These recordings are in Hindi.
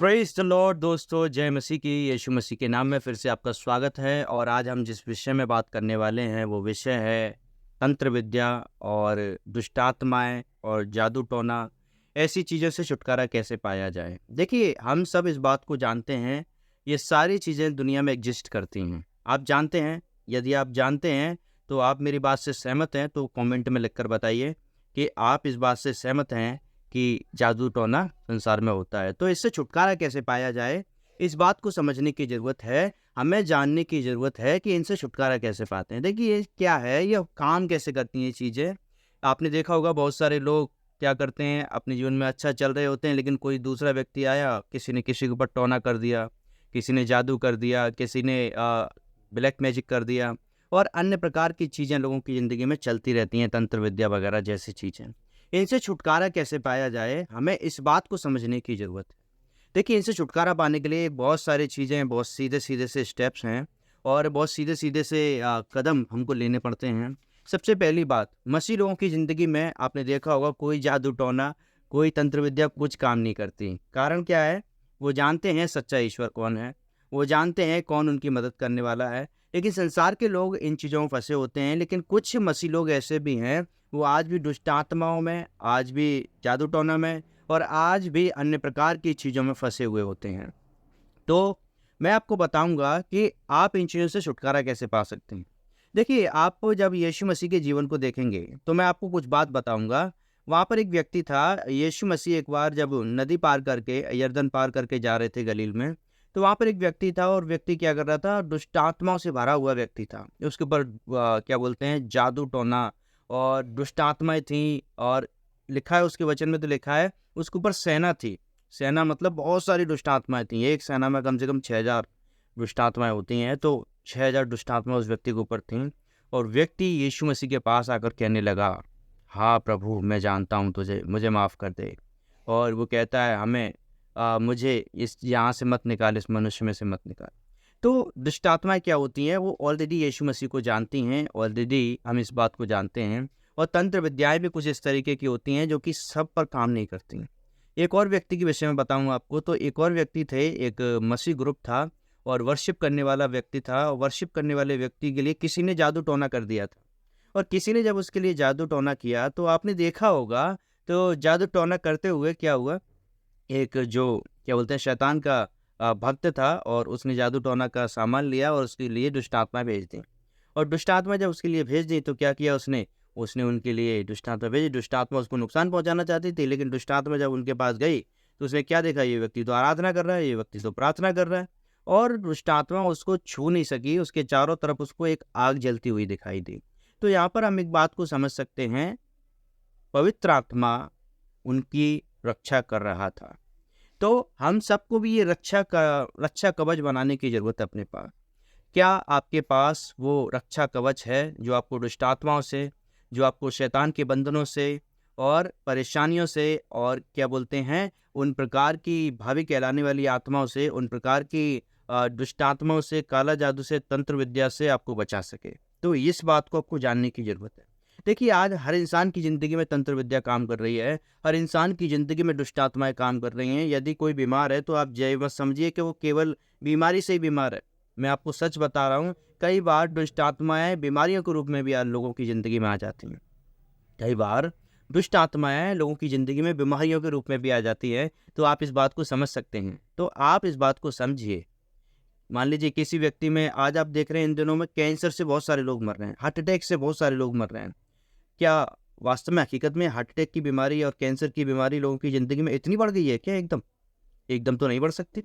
प्रेज द लॉर्ड दोस्तों, जय मसीह की। यीशु मसीह के नाम में फिर से आपका स्वागत है। और आज हम जिस विषय में बात करने वाले हैं वो विषय है तंत्र विद्या और दुष्टात्माएं और जादू टोना। ऐसी चीज़ों से छुटकारा कैसे पाया जाए। देखिए, हम सब इस बात को जानते हैं, ये सारी चीज़ें दुनिया में एग्जिस्ट करती हैं। आप जानते हैं? यदि आप जानते हैं तो आप मेरी बात से सहमत हैं तो कमेंट में लिखकर बताइए कि आप इस बात से सहमत हैं कि जादू टोना संसार में होता है। तो इससे छुटकारा कैसे पाया जाए, इस बात को समझने की ज़रूरत है। हमें जानने की ज़रूरत है कि इनसे छुटकारा कैसे पाते हैं। देखिए, ये क्या है, ये काम कैसे करती हैं ये चीज़ें। आपने देखा होगा बहुत सारे लोग क्या करते हैं, अपने जीवन में अच्छा चल रहे होते हैं, लेकिन कोई दूसरा व्यक्ति आया, किसी ने किसी के ऊपर टोना कर दिया, किसी ने जादू कर दिया, किसी ने ब्लैक मैजिक कर दिया और अन्य प्रकार की चीज़ें लोगों की ज़िंदगी में चलती रहती हैं, तंत्र विद्या वगैरह जैसी चीज़ें। इनसे छुटकारा कैसे पाया जाए, हमें इस बात को समझने की ज़रूरत है। देखिए, इनसे छुटकारा पाने के लिए बहुत सारी चीज़ें, बहुत सीधे-सीधे से स्टेप्स हैं और बहुत सीधे-सीधे से कदम हमको लेने पड़ते हैं। सबसे पहली बात, मसीह लोगों की ज़िंदगी में आपने देखा होगा कोई जादू टोना, कोई तंत्र विद्या कुछ काम नहीं करती। कारण क्या है? वो जानते हैं सच्चा ईश्वर कौन है, वो जानते हैं कौन उनकी मदद करने वाला है। लेकिन संसार के लोग इन चीज़ों में फँसे होते हैं, लेकिन कुछ मसीह लोग ऐसे भी हैं, वो आज भी दुष्ट आत्माओं में, आज भी जादू टोना में और आज भी अन्य प्रकार की चीज़ों में फँसे हुए होते हैं। तो मैं आपको बताऊँगा कि आप इन चीज़ों से छुटकारा कैसे पा सकते हैं। देखिए, आप जब यीशु मसीह के जीवन को देखेंगे, तो मैं आपको कुछ बात बताऊँगा। वहाँ पर एक व्यक्ति था, यीशु मसीह एक बार जब नदी पार करके, यरदन पार करके जा रहे थे गलील में, तो वहाँ पर एक व्यक्ति था और व्यक्ति क्या कर रहा था, दुष्ट आत्माओं से भरा हुआ व्यक्ति था। उसके ऊपर क्या बोलते हैं, जादू टोना और दुष्ट आत्माएँ थीं और लिखा है उसके वचन में, तो लिखा है उसके ऊपर सेना थी। सेना मतलब बहुत सारी दुष्ट आत्माएँ थीं। एक सेना में कम से कम 6000 दुष्ट आत्माएँ होती हैं, तो 6000 दुष्ट आत्मा उस व्यक्ति के ऊपर थीं। और व्यक्ति यीशु मसीह के पास आकर कहने लगा, हाँ प्रभु, मैं जानता हूँ तुझे, मुझे माफ़ कर दे। और वो कहता है, हमें मुझे इस यहाँ से मत निकाल, इस मनुष्य में से मत निकाल। तो दुष्ट आत्माएँ क्या होती हैं, वो ऑलरेडी यीशु मसीह को जानती हैं, ऑलरेडी हम इस बात को जानते हैं। और तंत्र विद्याएँ भी कुछ इस तरीके की होती हैं जो कि सब पर काम नहीं करती। एक और व्यक्ति के विषय में बताऊँ आपको, तो एक और व्यक्ति थे, एक मसीह ग्रुप था और वर्शिप करने वाला व्यक्ति था। और वर्शिप करने वाले व्यक्ति के लिए किसी ने जादू टोना कर दिया था। और किसी ने जब उसके लिए जादू टोना किया, तो आपने देखा होगा, तो जादू टोना करते हुए क्या हुआ, एक जो क्या बोलते हैं शैतान का भक्त था और उसने जादू टोना का सामान लिया और उसके लिए दुष्ट आत्मा भेज दी। और दुष्ट आत्मा जब उसके लिए भेज दी, तो क्या किया उसने, उसने उनके लिए दुष्ट आत्मा भेजी। दुष्ट आत्मा उसको नुकसान पहुंचाना चाहती थी, लेकिन दुष्ट आत्मा जब उनके पास गई, तो उसने क्या देखा, ये व्यक्ति तो आराधना कर रहा है, ये व्यक्ति तो प्रार्थना कर रहा है। और दुष्ट आत्मा उसको छू नहीं सकी, उसके चारों तरफ उसको एक आग जलती हुई दिखाई दी। तो यहाँ पर हम एक बात को समझ सकते हैं, पवित्र आत्मा उनकी रक्षा कर रहा था। तो हम सबको भी ये रक्षा कवच बनाने की ज़रूरत है अपने पास। क्या आपके पास वो रक्षा कवच है जो आपको दुष्ट आत्माओं से, जो आपको शैतान के बंधनों से और परेशानियों से और क्या बोलते हैं, उन प्रकार की भावी कहलाने वाली आत्माओं से, उन प्रकार की दुष्ट आत्माओं से, काला जादू से, तंत्र विद्या से आपको बचा सके। तो इस बात को आपको जानने की ज़रूरत है। देखिए, आज हर इंसान की ज़िंदगी में तंत्र विद्या काम कर रही है, हर इंसान की ज़िंदगी में दुष्ट आत्माएँ काम कर रही हैं। यदि कोई बीमार है, तो आप ये मत समझिए कि वो केवल बीमारी से ही बीमार है। मैं आपको सच बता रहा हूँ, कई बार दुष्ट आत्माएँ बीमारियों के रूप में भी लोगों की ज़िंदगी में आ जाती हैं। कई बार दुष्ट आत्माएँ लोगों की ज़िंदगी में बीमारियों के रूप में भी आ जाती हैं, तो आप इस बात को समझ सकते हैं। तो आप इस बात को समझिए। मान लीजिए किसी व्यक्ति में, आज आप देख रहे हैं इन दिनों में कैंसर से बहुत सारे लोग मर रहे हैं, हार्ट अटैक से बहुत सारे लोग मर रहे हैं। क्या वास्तव में हकीकत में हार्ट अटैक की बीमारी और कैंसर की बीमारी लोगों की ज़िंदगी में इतनी बढ़ गई है क्या एकदम? एकदम तो नहीं बढ़ सकती।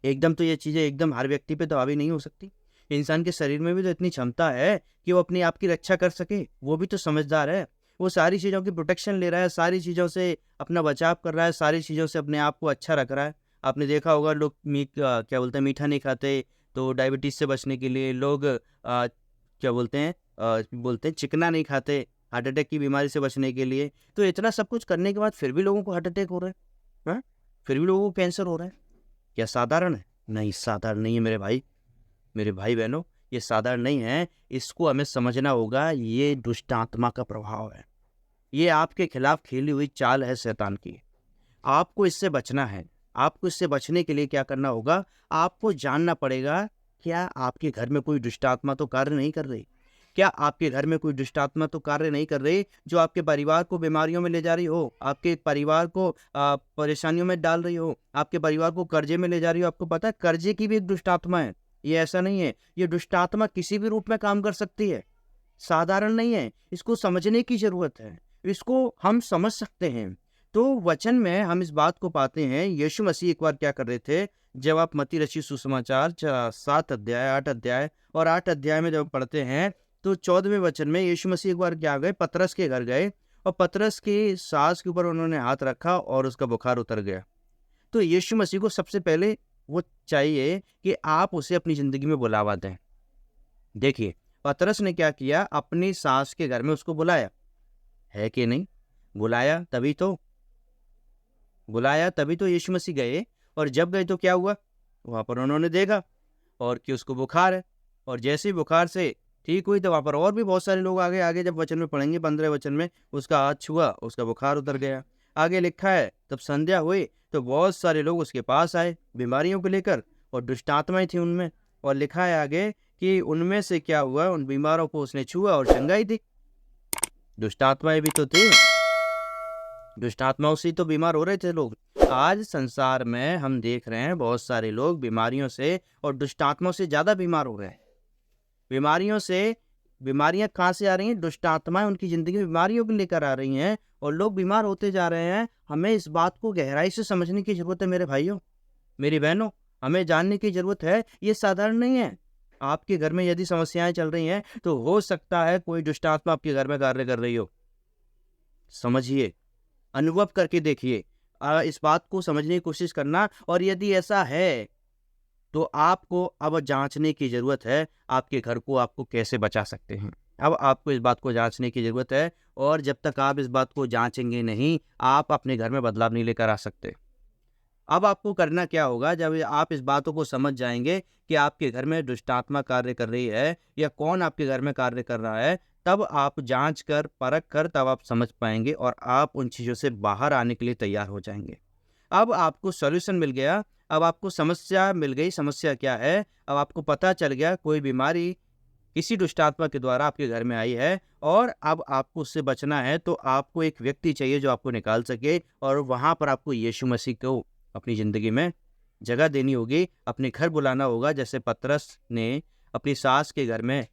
एकदम तो ये चीज़ें एकदम हर व्यक्ति पे तो हावी नहीं हो सकती। इंसान के शरीर में भी तो इतनी क्षमता है कि वो अपने आप की रक्षा कर सके। वो भी तो समझदार है। वो सारी चीज़ों की प्रोटेक्शन ले रहा है, सारी चीज़ों से अपना बचाव कर रहा है, सारी चीज़ों से अपने आप को अच्छा रख रहा है। आपने देखा होगा लोग क्या बोलते हैं, मीठा नहीं खाते, तो डायबिटीज़ से बचने के लिए लोग क्या बोलते हैं चिकना नहीं खाते, हार्ट अटैक की बीमारी से बचने के लिए। तो इतना सब कुछ करने के बाद फिर भी लोगों को हार्ट अटैक हो रहा है, हाँ? फिर भी लोगों को कैंसर हो रहा है। क्या साधारण है? नहीं, साधारण नहीं है मेरे भाई, मेरे भाई-बहनों, ये साधारण नहीं है। इसको हमें समझना होगा, ये दुष्ट आत्मा का प्रभाव है। ये आपके खिलाफ खेली हुई चाल है शैतान की। आपको इससे बचना है। आपको इससे बचने के लिए क्या करना होगा, आपको जानना पड़ेगा, क्या आपके घर में कोई दुष्ट आत्मा तो कार्य नहीं कर रही? क्या आपके घर में कोई दुष्ट आत्मा तो कार्य नहीं कर रही, जो आपके परिवार को बीमारियों में ले जा रही हो, आपके परिवार को परेशानियों में डाल रही हो, आपके परिवार को कर्जे में ले जा रही हो? आपको पता है, कर्जे की भी एक दुष्ट आत्मा है। ये ऐसा नहीं है, ये दुष्ट आत्मा किसी भी रूप में काम कर सकती है, साधारण नहीं है। इसको समझने की ज़रूरत है, इसको हम समझ सकते हैं। तो वचन में हम इस बात को पाते हैं, यीशु मसीह एक बार क्या कर रहे थे, जब आप मत्ती रचित सुसमाचार 7 अध्याय, 8 अध्याय और 8 अध्याय में जब पढ़ते हैं, तो 14वें वचन में यीशु मसीह एक बार क्या गए, पतरस के घर गए और पतरस की सास के ऊपर उन्होंने हाथ रखा और उसका बुखार उतर गया। तो यीशु मसीह को सबसे पहले वो चाहिए कि आप उसे अपनी ज़िंदगी में बुलावा दें। देखिए, पतरस ने क्या किया, अपनी सास के घर में उसको बुलाया, है कि नहीं? बुलाया तभी तो यीशु मसीह गए, और जब गए तो क्या हुआ, वहाँ पर उन्होंने देखा और कि उसको बुखार है, और जैसे ही बुखार से ठीक हुई तो वहाँ पर और भी बहुत सारे लोग आगे जब वचन में पढ़ेंगे 15 वचन में, उसका हाथ छुआ, उसका बुखार उतर गया। आगे लिखा है, तब संध्या हुई तो बहुत सारे लोग उसके पास आए बीमारियों को लेकर, और दुष्ट आत्माएं थी उनमें, और लिखा है आगे कि उनमें से क्या हुआ, उन बीमारों को उसने छुआ और चंगाई दी। दुष्ट आत्माएं भी तो थी, दुष्ट आत्माओं से तो बीमार हो रहे थे लोग। आज संसार में हम देख रहे हैं बहुत सारे लोग बीमारियों से और दुष्ट आत्माओं से ज़्यादा बीमार हो गए हैं। बीमारियां कहाँ से आ रही हैं? दुष्ट आत्माएं उनकी ज़िंदगी में बीमारियों को लेकर आ रही हैं और लोग बीमार होते जा रहे हैं। हमें इस बात को गहराई से समझने की ज़रूरत है मेरे भाइयों, मेरी बहनों, हमें जानने की ज़रूरत है। ये साधारण नहीं है। आपके घर में यदि समस्याएं चल रही हैं तो हो सकता है कोई दुष्ट आत्मा आपके घर में कार्य कर रही हो। समझिए, अनुभव करके देखिए, इस बात को समझने की कोशिश करना, और यदि ऐसा है तो आपको अब जांचने की ज़रूरत है, आपके घर को आपको कैसे बचा सकते हैं। अब आपको इस बात को जांचने की ज़रूरत है, और जब तक आप इस बात को जांचेंगे नहीं, आप अपने घर में बदलाव नहीं लेकर आ सकते। अब आपको करना क्या होगा, जब आप इस बातों को समझ जाएंगे कि आपके घर में दुष्ट आत्मा कार्य कर रही है या कौन आपके घर में कार्य कर रहा है, तब आप जांच कर, परख कर, तब आप समझ पाएंगे और आप उन चीज़ों से बाहर आने के लिए तैयार हो जाएंगे। अब आपको सॉल्यूशन मिल गया, अब आपको समस्या मिल गई। समस्या क्या है? अब आपको पता चल गया कोई बीमारी किसी दुष्ट आत्मा के द्वारा आपके घर में आई है, और अब आपको उससे बचना है, तो आपको एक व्यक्ति चाहिए जो आपको निकाल सके, और वहाँ पर आपको यीशु मसीह को अपनी ज़िंदगी में जगह देनी होगी, अपने घर बुलाना होगा। जैसे पतरस ने अपनी सास के घर में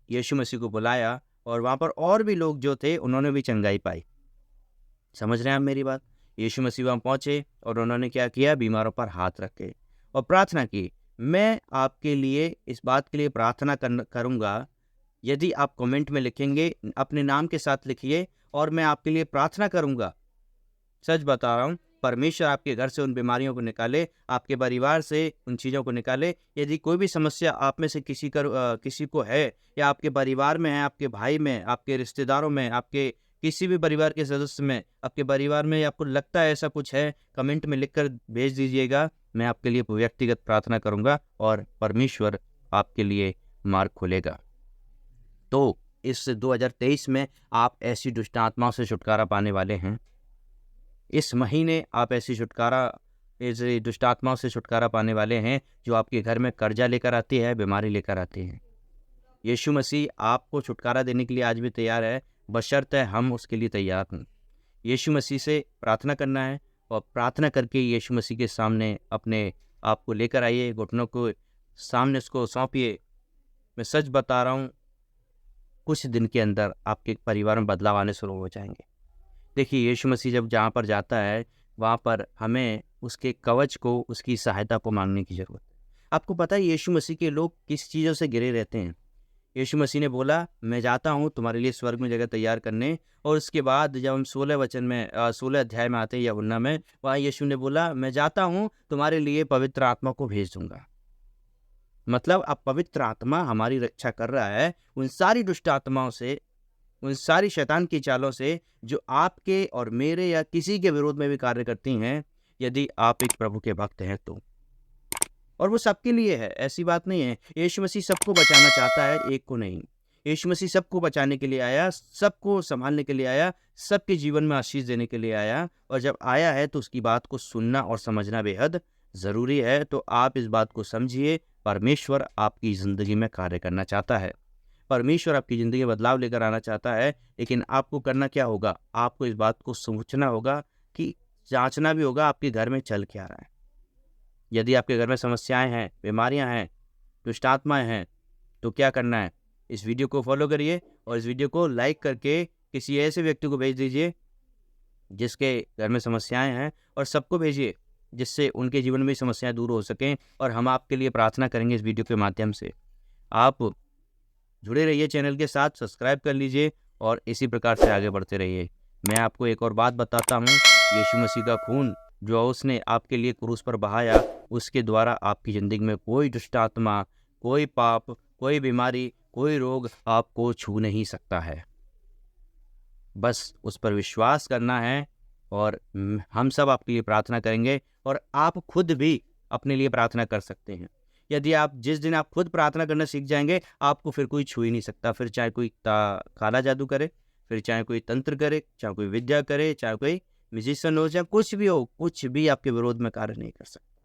यीशु मसीह को बुलाया, और वहाँ पर और भी लोग जो थे उन्होंने भी चंगाई पाई। समझ रहे हैं आप मेरी बात? यीशु मसीह वहाँ पहुँचे और उन्होंने क्या किया, बीमारों पर हाथ रखे और प्रार्थना की। मैं आपके लिए इस बात के लिए प्रार्थना करूँगा, यदि आप कमेंट में लिखेंगे, अपने नाम के साथ लिखिए, और मैं आपके लिए प्रार्थना करूँगा। सच बता रहा हूँ, परमेश्वर आपके घर से उन बीमारियों को निकाले, आपके परिवार से उन चीज़ों को निकाले। यदि कोई भी समस्या आप में से किसी को है, या आपके परिवार में है, आपके भाई में, आपके रिश्तेदारों में, आपके किसी भी परिवार के सदस्य में, आपके परिवार में, या आपको लगता है ऐसा कुछ है, कमेंट में लिखकर भेज दीजिएगा। मैं आपके लिए व्यक्तिगत प्रार्थना करूँगा और परमेश्वर आपके लिए मार्ग खोलेगा। तो इस 2023 में आप ऐसी दुष्ट आत्माओं से छुटकारा पाने वाले हैं। इस महीने आप ऐसी दुष्ट आत्माओं से छुटकारा पाने वाले हैं जो आपके घर में कर्जा लेकर आती है, बीमारी लेकर आती है। यीशु मसीह आपको छुटकारा देने के लिए आज भी तैयार है, बशर्ते हम उसके लिए तैयार हों। यीशु मसीह से प्रार्थना करना है, और प्रार्थना करके यीशु मसीह के सामने अपने आप को लेकर आइए, घुटनों को सामने उसको सौंपिए। मैं सच बता रहा हूँ, कुछ दिन के अंदर आपके परिवार में बदलाव आने शुरू हो जाएंगे। देखिए, यीशु मसीह जब जहाँ पर जाता है, वहाँ पर हमें उसके कवच को, उसकी सहायता को मांगने की ज़रूरत है। आपको पता है यीशु मसीह के लोग किस चीज़ों से घिरे रहते हैं? यीशु मसीह ने बोला, मैं जाता हूँ तुम्हारे लिए स्वर्ग में जगह तैयार करने, और उसके बाद जब हम 16 अध्याय में आते हैं यूहन्ना में, वहाँ यीशु ने बोला, मैं जाता हूँ तुम्हारे लिए पवित्र आत्मा को भेज दूंगा। मतलब अब पवित्र आत्मा हमारी रक्षा कर रहा है उन सारी दुष्ट आत्माओं से, उन सारी शैतान की चालों से, जो आपके और मेरे या किसी के विरोध में भी कार्य करती हैं, यदि आप एक प्रभु के भक्त हैं तो। और वो सबके लिए है, ऐसी बात नहीं है। यीशु मसीह सबको बचाना चाहता है, एक को नहीं। यीशु मसीह सबको बचाने के लिए आया, सबको संभालने के लिए आया, सबके जीवन में आशीष देने के लिए आया। और जब आया है तो उसकी बात को सुनना और समझना बेहद ज़रूरी है। तो आप इस बात को समझिए, परमेश्वर आपकी ज़िंदगी में कार्य करना चाहता है। परमेश्वर आपकी ज़िंदगी में बदलाव लेकर आना चाहता है, लेकिन आपको करना क्या होगा? आपको इस बात को सोचना होगा कि जाँचना भी होगा आपके घर में चल क्या रहा है। यदि आपके घर में समस्याएँ हैं, बीमारियाँ हैं, दुष्ट आत्माएँ हैं, तो क्या करना है? इस वीडियो को फॉलो करिए और इस वीडियो को लाइक करके किसी ऐसे व्यक्ति को भेज दीजिए जिसके घर में समस्याएँ हैं, और सबको भेजिए जिससे उनके जीवन में समस्याएँ दूर हो सकें। और हम आपके लिए प्रार्थना करेंगे इस वीडियो के माध्यम से। आप जुड़े रहिए चैनल के साथ, सब्सक्राइब कर लीजिए और इसी प्रकार से आगे बढ़ते रहिए। मैं आपको एक और बात बताता हूँ, यीशु मसीह का खून जो उसने आपके लिए क्रूस पर बहाया, उसके द्वारा आपकी ज़िंदगी में कोई दुष्ट आत्मा, कोई पाप, कोई बीमारी, कोई रोग आपको छू नहीं सकता है। बस उस पर विश्वास करना है और हम सब आपके लिए प्रार्थना करेंगे, और आप खुद भी अपने लिए प्रार्थना कर सकते हैं। यदि आप जिस दिन आप खुद प्रार्थना करना सीख जाएंगे, आपको फिर कोई छू ही नहीं सकता। फिर चाहे कोई काला जादू करे, फिर चाहे कोई तंत्र करे, चाहे कोई विद्या करे, चाहे कोई म्यूजिशियन हो, चाहे कुछ भी हो, कुछ भी आपके विरोध में कार्य नहीं कर सकता।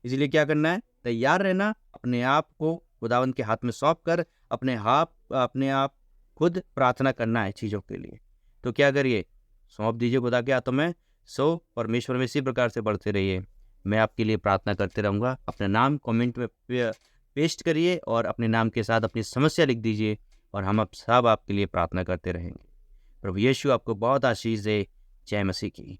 इसलिए क्या करना है? तैयार रहना, अपने आप को खुदावंद के हाथ में सौंप कर अपने आप खुद प्रार्थना करना है चीज़ों के लिए। तो क्या करिए? सौंप दीजिए खुदा के हाथों में। परमेश्वर में इसी प्रकार से बढ़ते रहिए। मैं आपके लिए प्रार्थना करते रहूँगा। अपना नाम कमेंट में पेस्ट करिए और अपने नाम के साथ अपनी समस्या लिख दीजिए, और हम अब सब आपके लिए प्रार्थना करते रहेंगे। प्रभु यीशु आपको बहुत आशीष दे। जय मसीह की।